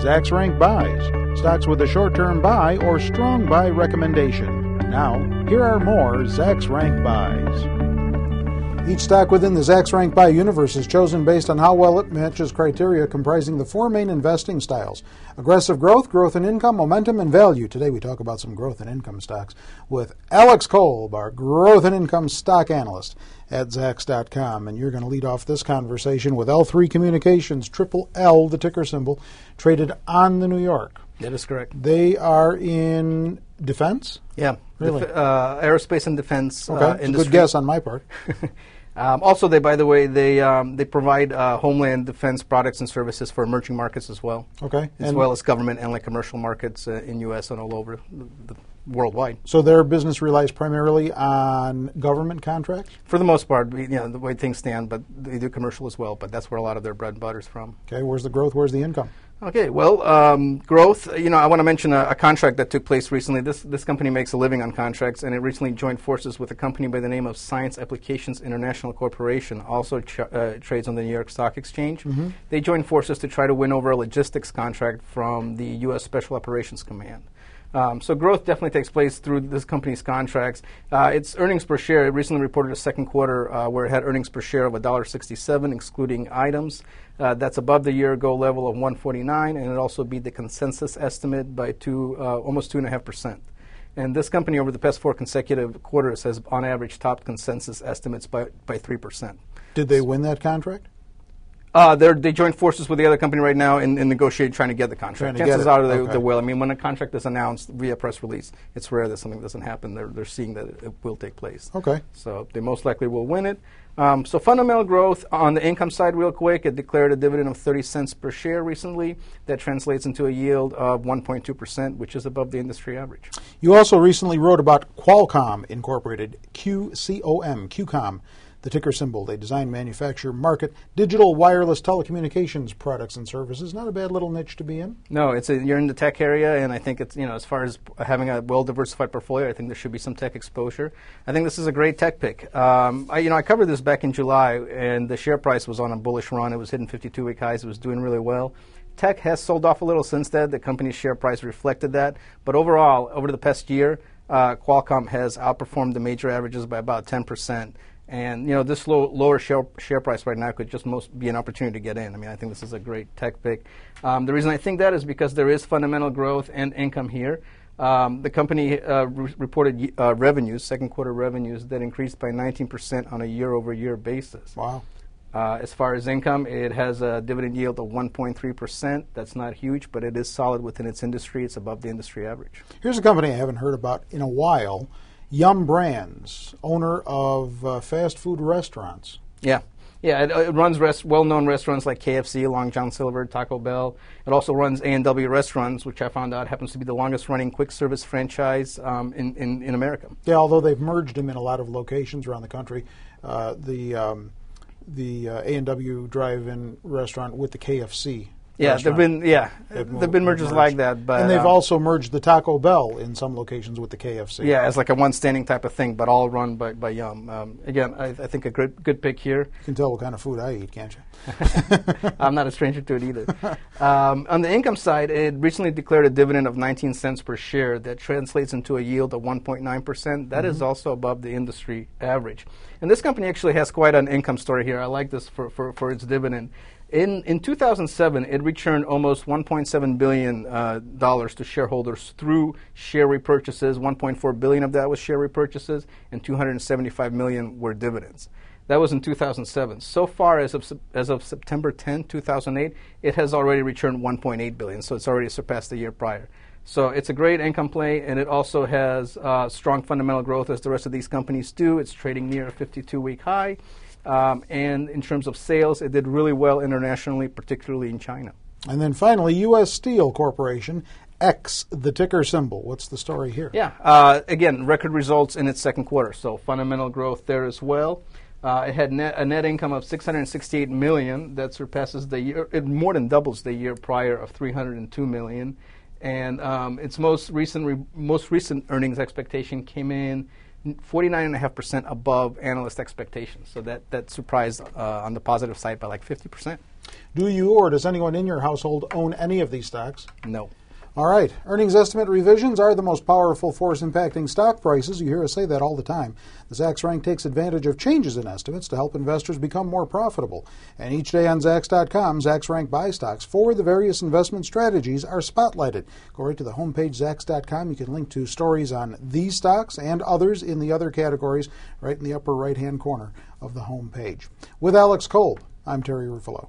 Zacks Rank Buys, stocks with a short-term buy or strong buy recommendation. Now, here are more Zacks Rank Buys. Each stock within the Zacks Rank Buy universe is chosen based on how well it matches criteria comprising the four main investing styles: aggressive growth, growth in income, momentum, and value. Today we talk about some growth and income stocks with Alex Kolb, our growth and income stock analyst at Zacks.com. And you're going to lead off this conversation with L3 Communications, triple L, the ticker symbol, traded on the New York. That is correct. They are in defense? Yeah. Really? Aerospace and defense okay. industry. Good guess on my part. Also, they provide homeland defense products and services for emerging markets as well. Okay. As well as government and commercial markets in U.S. and all over worldwide. So their business relies primarily on government contracts? For the most part, the way things stand, but they do commercial as well. But that's where a lot of their bread and butter is from. Okay. Where's the growth? Where's the income? Okay, well, growth, I want to mention a contract that took place recently. This company makes a living on contracts, and it recently joined forces with a company by the name of Science Applications International Corporation, also trades on the New York Stock Exchange. Mm-hmm. They joined forces to try to win over a logistics contract from the U.S. Special Operations Command. So growth definitely takes place through this company's contracts. Its earnings per share, it recently reported a second quarter where it had earnings per share of $1.67, excluding items. That's above the year-ago level of $1.49, and it also beat the consensus estimate by almost 2.5%. And this company, over the past 4 consecutive quarters, has on average topped consensus estimates by 3%. Did they win that contract? They joined forces with the other company right now in negotiating, trying to get the contract. Chances are they will. I mean, when a contract is announced via press release, it's rare that something doesn't happen. They're seeing that it will take place. Okay. So they most likely will win it. So fundamental growth on the income side, real quick, it declared a dividend of 30 cents per share recently. That translates into a yield of 1.2%, which is above the industry average. You also recently wrote about Qualcomm Incorporated, QCOM. The ticker symbol. They design, manufacture, market digital wireless telecommunications products and services. Not a bad little niche to be in. No, you're in the tech area, and I think it's, as far as having a well-diversified portfolio, I think there should be some tech exposure. I think this is a great tech pick. I covered this back in July, and the share price was on a bullish run. It was hitting 52-week highs. It was doing really well. Tech has sold off a little since then. The company's share price reflected that. But overall, over the past year, Qualcomm has outperformed the major averages by about 10%. And, this lower share price right now could just be an opportunity to get in. I mean, I think this is a great tech pick. The reason I think that is because there is fundamental growth and income here. The company reported revenues, second quarter revenues, that increased by 19% on a year-over-year basis. Wow. As far as income, it has a dividend yield of 1.3%. That's not huge, but it is solid within its industry. It's above the industry average. Here's a company I haven't heard about in a while. Yum Brands, owner of fast food restaurants. Yeah, it runs well-known restaurants like KFC, Long John Silver, Taco Bell. It also runs A&W Restaurants, which I found out happens to be the longest-running quick-service franchise in America. Yeah, although they've merged them in a lot of locations around the country. The A&W drive-in restaurant with the KFC. Yeah, they've been mergers like that, but and they've also merged the Taco Bell in some locations with the KFC. Yeah, as like a one-standing type of thing, but all run by Yum. Again, I think a good pick here. You can tell what kind of food I eat, can't you? I'm not a stranger to it either. On the income side, it recently declared a dividend of 19 cents per share. That translates into a yield of 1.9%. That is also above the industry average. And this company actually has quite an income story here. I like this for its dividend. In 2007, it returned almost $1.7 billion to shareholders through share repurchases. $1.4 billion of that was share repurchases, and $275 million were dividends. That was in 2007. So far, as of September 10, 2008, it has already returned $1.8 billion, so it's already surpassed the year prior. So it's a great income play, and it also has strong fundamental growth, as the rest of these companies do. It's trading near a 52-week high. And in terms of sales, it did really well internationally, particularly in China. And then finally, U.S. Steel Corporation, X, the ticker symbol. What's the story here? Yeah, again, record results in its second quarter, so fundamental growth there as well. It had a net income of $668 million. That surpasses the year. It more than doubles the year prior of $302 million. And its most recent earnings expectation came in 49.5% above analyst expectations. So that surprised on the positive side by like 50%. Do you or does anyone in your household own any of these stocks? No. All right. Earnings estimate revisions are the most powerful force impacting stock prices. You hear us say that all the time. The Zacks Rank takes advantage of changes in estimates to help investors become more profitable. And each day on Zacks.com, Zacks Rank buy stocks for the various investment strategies are spotlighted. Go right to the homepage, Zacks.com. You can link to stories on these stocks and others in the other categories right in the upper right-hand corner of the homepage. With Alex Kolb, I'm Terry Ruffalo.